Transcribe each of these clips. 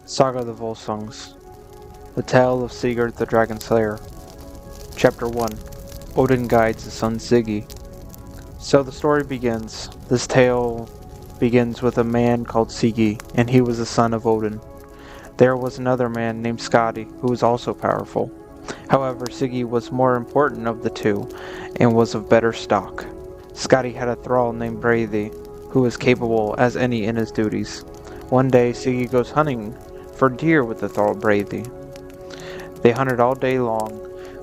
Saga of the Volsungs. The Tale of Sigurd the Dragon Slayer. Chapter 1. Odin guides his son Siggy. So the story begins. This tale begins with a man called Siggy, and he was the son of Odin. There was another man named Skadi, who was also powerful. However, Siggy was more important of the two, and was of better stock. Skadi had a thrall named Breidi, who was capable as any in his duties. One day, Siggy goes hunting for deer with the thrall Breidi. They hunted all day long.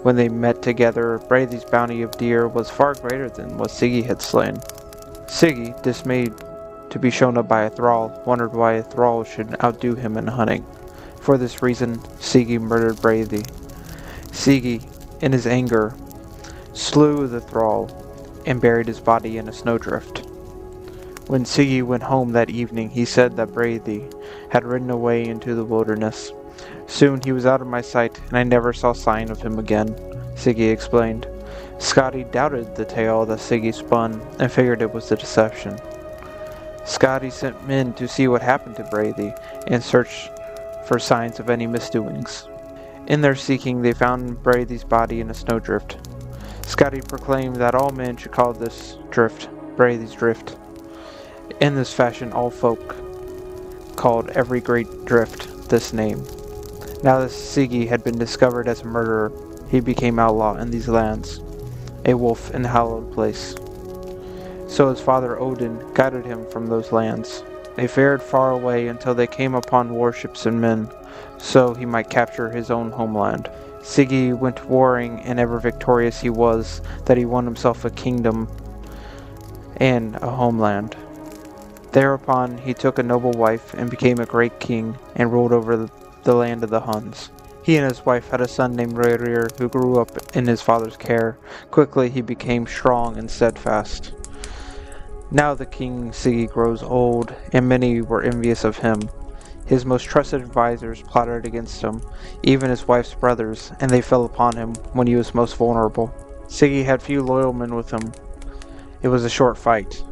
When they met together, Breidi's bounty of deer was far greater than what Siggy had slain. Siggy, dismayed to be shown up by a thrall, wondered why a thrall should outdo him in hunting. For this reason, Siggy murdered Breidi. Siggy, in his anger, slew the thrall and buried his body in a snowdrift. When Siggy went home that evening, he said that Breidi had ridden away into the wilderness. Soon he was out of my sight, and I never saw sign of him again, Siggy explained. Skadi doubted the tale that Siggy spun, and figured it was a deception. Skadi sent men to see what happened to Breidi, and searched for signs of any misdoings. In their seeking, they found Breidi's body in a snowdrift. Skadi proclaimed that all men should call this drift Breidi's Drift. In this fashion, all folk called every great drift this name. Now that Siggy had been discovered as a murderer, he became outlaw in these lands, a wolf in a hallowed place. So his father Odin guided him from those lands. They fared far away until they came upon warships and men, so he might capture his own homeland. Siggy went warring, and ever victorious he was, that he won himself a kingdom and a homeland. Thereupon he took a noble wife and became a great king and ruled over the land of the Huns. He and his wife had a son named Rerir who grew up in his father's care. Quickly he became strong and steadfast. Now the king Siggy grows old, and many were envious of him. His most trusted advisors plotted against him, even his wife's brothers, and they fell upon him when he was most vulnerable. Siggy had few loyal men with him. It was a short fight.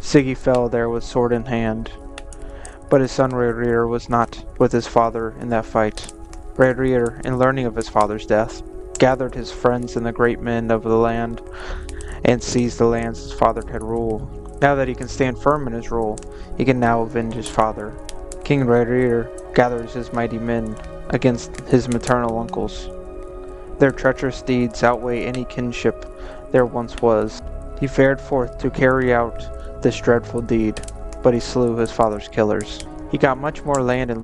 Siggy fell there with sword in hand, but his son Rerir was not with his father in that fight. Rerir, in learning of his father's death, gathered his friends and the great men of the land, and seized the lands his father had ruled. Now that he can stand firm in his rule, he can now avenge his father. King Rerir gathers his mighty men against his maternal uncles. Their treacherous deeds outweigh any kinship there once was. He fared forth to carry out this dreadful deed, but he slew his father's killers. He got much more land and